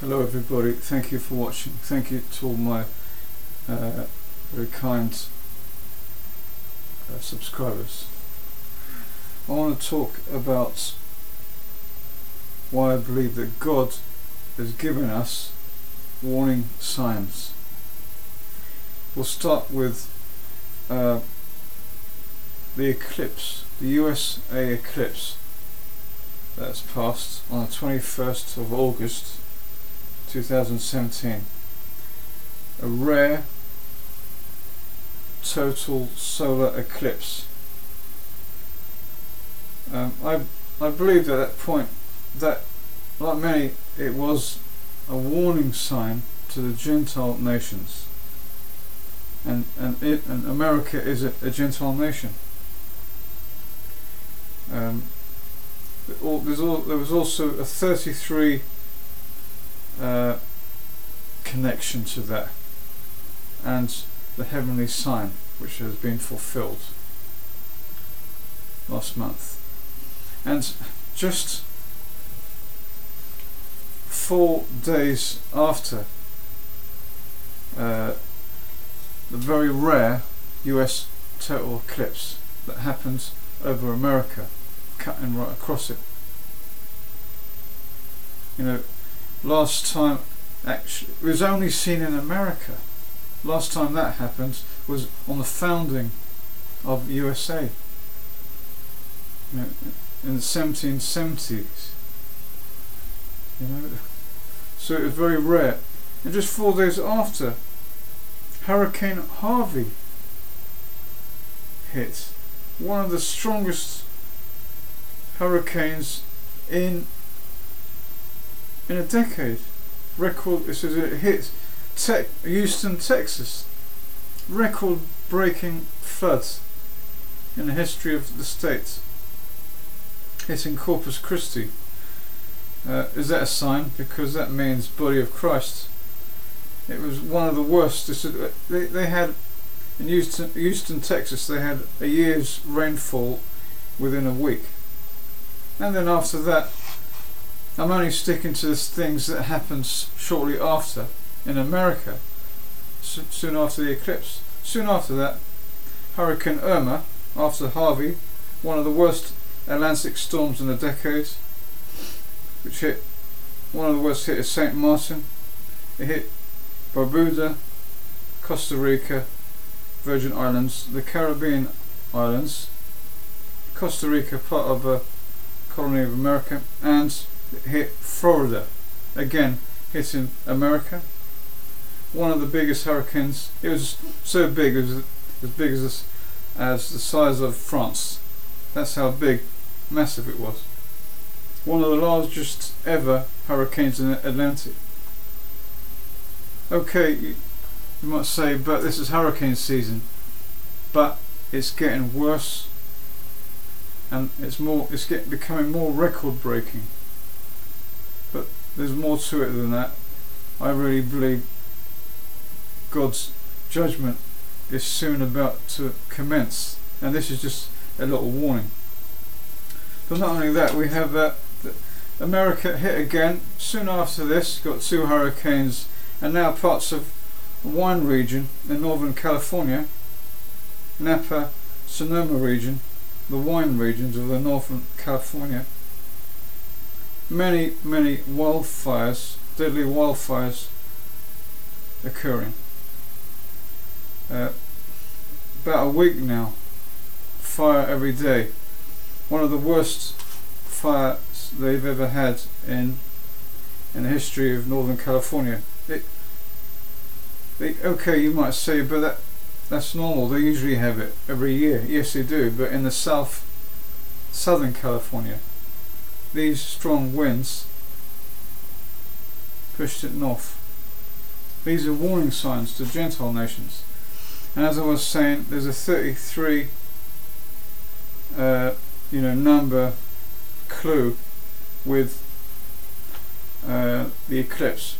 Hello everybody, thank you for watching. Thank you to all my very kind subscribers. I want to talk about why I believe that God has given us warning signs. We'll start with the eclipse, the USA eclipse that's passed on the 21st of August 2017. A rare total solar eclipse. I believed at that point that, like many, it was a warning sign to the Gentile nations, and America is a Gentile nation. There was also a 33 connection to that, and the heavenly sign which has been fulfilled last month. And just 4 days after the very rare US total eclipse that happened over America, cutting right across it. You know, last time, actually, it was only seen in America. Last time that happened was on the founding of USA, you know, in the 1770s. You know, so it was very rare. And just 4 days after, Hurricane Harvey hit, one of the strongest hurricanes in a decade. Record. It says it hit Houston, Texas. Record-breaking floods in the history of the state. Hitting Corpus Christi. Is that a sign? Because that means body of Christ. It was one of the worst. They had in Houston, Texas. They had a year's rainfall within a week, and then after that, I'm only sticking to the things that happened shortly after in America, soon after the eclipse. Soon after that, Hurricane Irma, after Harvey, one of the worst Atlantic storms in a decade, which hit, one of the worst hit is St. Martin. It hit Barbuda, Costa Rica, Virgin Islands, the Caribbean islands, Costa Rica, part of a colony of America, and it hit Florida, again hitting America. One of the biggest hurricanes. It was so big, it was as big as the size of France. That's how big, massive it was. One of the largest ever hurricanes in the Atlantic. Okay, you might say, but this is hurricane season. But it's getting worse, and it's becoming more record-breaking. But there's more to it than that. I really believe God's judgment is soon about to commence, and this is just a little warning. But not only that, we have America hit again. Soon after this, got 2 hurricanes, and now parts of the wine region in Northern California, Napa, Sonoma region, the wine regions of the Northern California. Many wildfires, deadly wildfires occurring. About a week now, fire every day. One of the worst fires they've ever had in the history of Northern California. Okay, you might say, but that's normal. They usually have it every year. Yes, they do. But in the Southern California, these strong winds pushed it north. These are warning signs to Gentile nations. And as I was saying, there's a 33 number clue with the eclipse.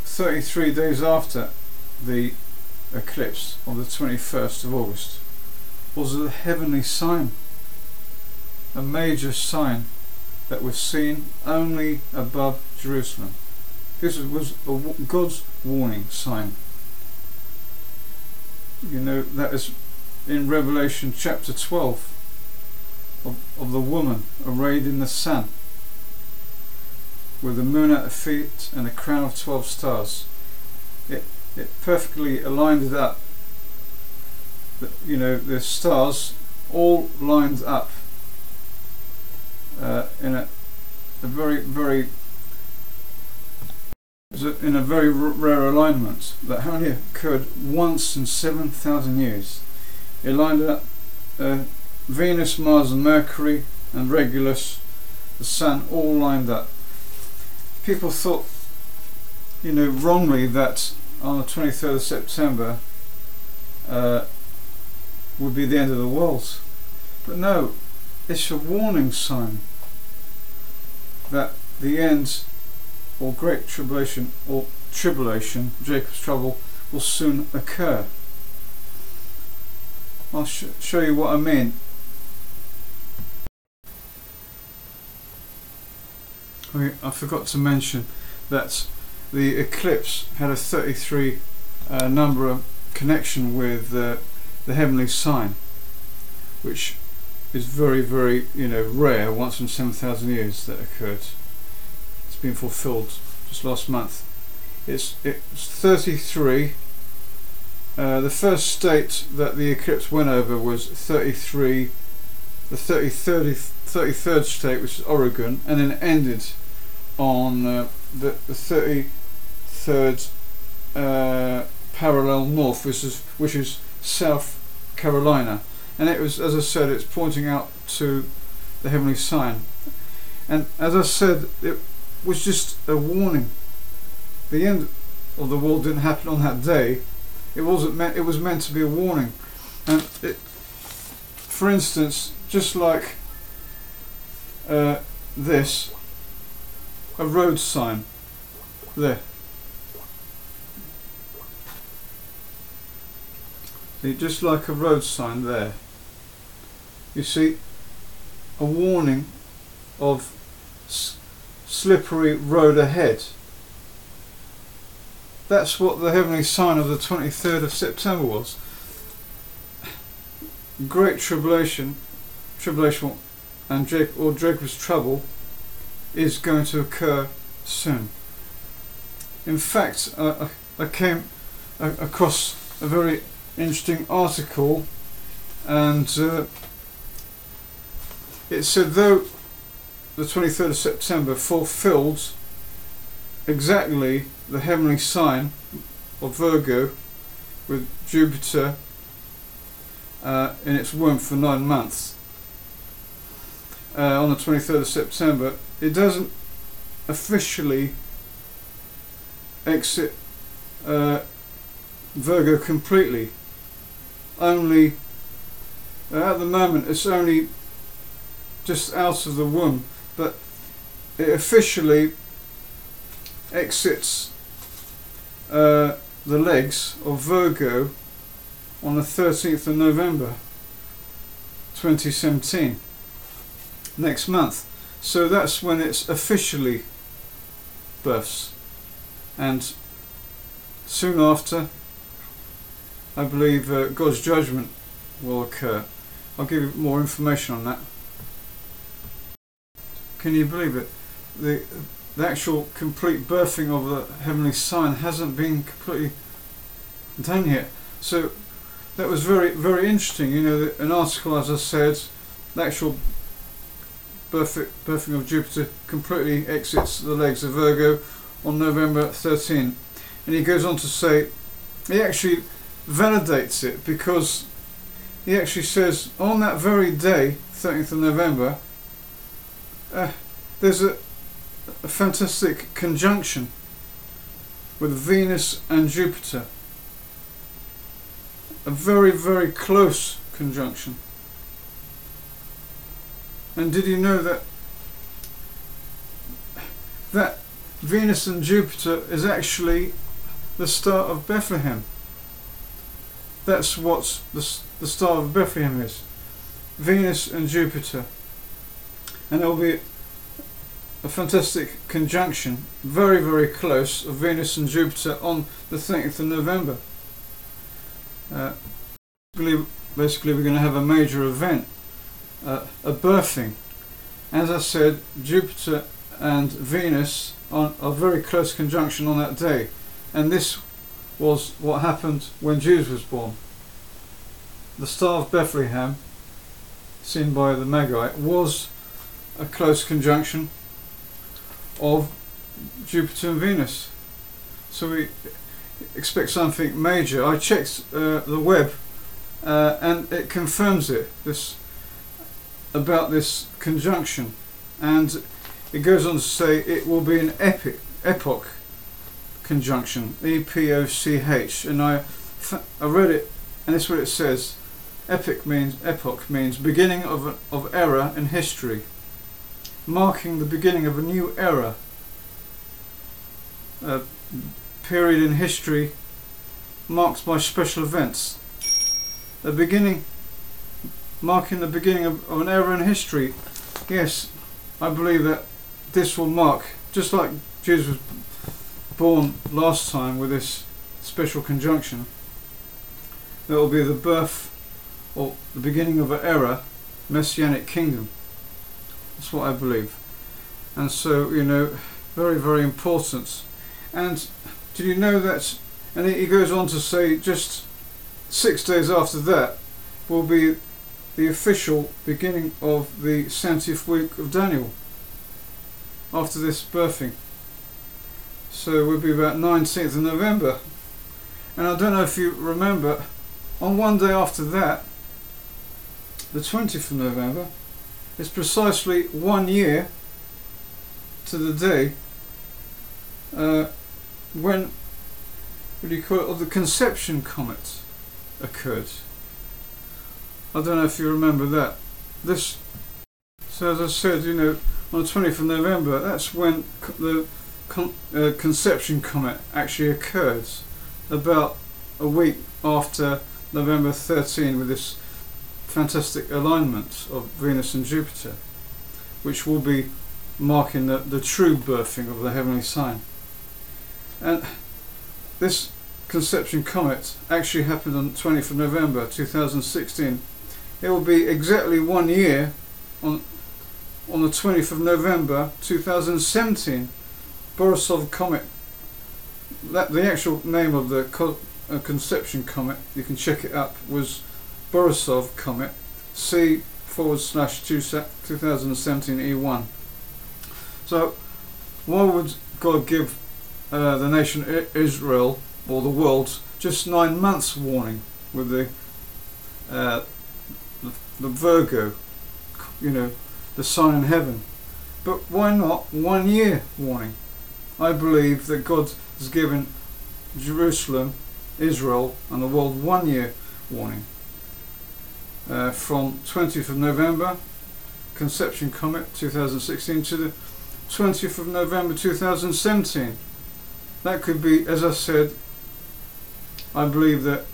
33 days after the eclipse on the 21st of August was a heavenly sign, a major sign that was seen only above Jerusalem. This was God's warning sign. You know, that is in Revelation chapter 12 of the woman arrayed in the sun, with the moon at her feet and a crown of 12 stars. It perfectly aligned it up. You know, the stars all lined up in a very rare alignment that only occurred once in 7,000 years. It lined up Venus, Mars and Mercury and Regulus, the Sun, all lined up. People thought, you know, wrongly that on the 23rd of September would be the end of the world. But no, it's a warning sign that the end, or great tribulation, or tribulation, Jacob's trouble, will soon occur. I'll show you what I mean. I forgot to mention that the eclipse had a 33 number connection with the heavenly sign, which is very, you know, rare. Once in 7,000 years that occurred. It's been fulfilled just last month. It's 33. The first state that the eclipse went over was 33, the 33rd state, which is Oregon, and then ended on the 33rd parallel north, which is South Carolina. And it was, as I said, it's pointing out to the heavenly sign. And as I said, it was just a warning. The end of the world didn't happen on that day. It wasn't meant. It was meant to be a warning. And it, for instance, just like this, a road sign there. See, just like a road sign there. You see, a warning of slippery road ahead. That's what the heavenly sign of the 23rd of September was. Great tribulation and Jacob's trouble is going to occur soon. In fact, I came across a very interesting article, and it said, though the 23rd of September fulfilled exactly the heavenly sign of Virgo, with Jupiter in its womb for 9 months, on the 23rd of September, it doesn't officially exit Virgo completely. Only at the moment it's only just out of the womb, but it officially exits the legs of Virgo on the 13th of November 2017, next month. So that's when it's officially births, and soon after, I believe God's judgment will occur. I'll give you more information on that. Can you believe it? The actual complete birthing of the heavenly sign hasn't been completely done yet. So that was very, very interesting. You know, an article, as I said, the actual birthing of Jupiter completely exits the legs of Virgo on November 13. And he goes on to say, he actually validates it, because he actually says on that very day, 13th of November, there's a fantastic conjunction with Venus and Jupiter. A very, very close conjunction. And did you know that Venus and Jupiter is actually the star of Bethlehem? That's what the star of Bethlehem is. Venus and Jupiter. And there will be a fantastic conjunction, very, very close, of Venus and Jupiter on the 30th of November. Basically we're going to have a major event, a birthing. As I said, Jupiter and Venus on a very close conjunction on that day, and this was what happened when Jesus was born. The Star of Bethlehem, seen by the Magi, was a close conjunction of Jupiter and Venus. So we expect something major. I checked the web and it confirms it, about this conjunction, and it goes on to say it will be an epoch conjunction, E-P-O-C-H, and I read it, and this is what it says. Epoch means beginning of era in history, marking the beginning of a new era, a period in history marked by special events. Marking the beginning of an era in history. Yes, I believe that this will mark, just like Jesus was born last time with this special conjunction, that will be the birth or the beginning of an era, messianic kingdom. That's what I believe. And so, very, very important. And did you know that, and he goes on to say, just 6 days after that will be the official beginning of the 70th week of Daniel, after this birthing. So we'll be about 19th of November. And I don't know if you remember, on one day after that, the 20th of November, it's precisely 1 year to the day when, the conception comet occurred. I don't know if you remember that. So as I said, on the 20th of November, that's when the conception comet actually occurred, about a week after November 13, with this fantastic alignment of Venus and Jupiter, which will be marking the true birthing of the heavenly sign. And this conception comet actually happened on the 20th of November 2016. It will be exactly 1 year on the 20th of November 2017. Borisov comet. The actual name of the conception comet, you can check it up, was Borisov comet, C/2017 E1. So why would God give the nation Israel, or the world, just 9 months warning with the Virgo, the sign in heaven? But why not 1 year warning? I believe that God has given Jerusalem, Israel, and the world 1 year warning. From 20th of November, conception comet 2016, to the 20th of November 2017. That could be, as I said, I believe that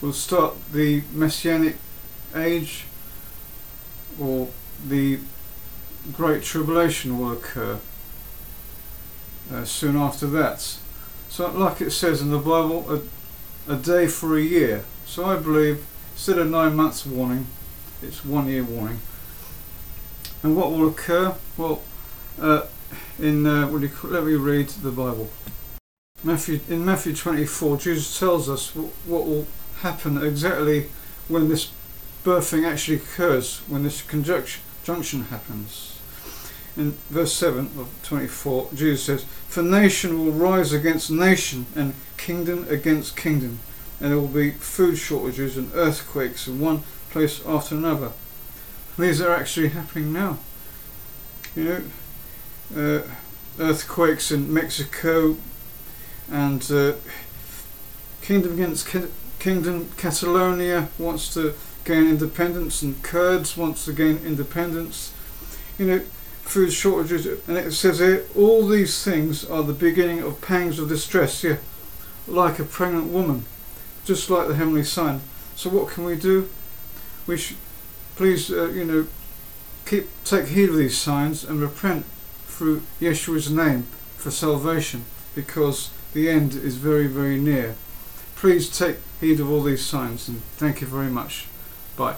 will start the messianic age, or the great tribulation will occur soon after that. So like it says in the Bible, a day for a year. So I believe instead of 9 months warning, it's 1 year warning. And what will occur? Well, let me read the Bible. In Matthew 24, Jesus tells us what will happen exactly when this birthing actually occurs, when this conjunction happens. In verse 7 of 24, Jesus says, "For nation will rise against nation, and kingdom against kingdom, and there will be food shortages and earthquakes in one place after another." These are actually happening now. Earthquakes in Mexico, and kingdom against kingdom. Catalonia wants to gain independence, and Kurds wants to gain independence. Food shortages, and it says here, all these things are the beginning of pangs of distress. Yeah, like a pregnant woman, just like the heavenly sign. So what can we do? We should please, take heed of these signs and repent through Yeshua's name for salvation, because the end is very, very near. Please take heed of all these signs, and thank you very much. Bye.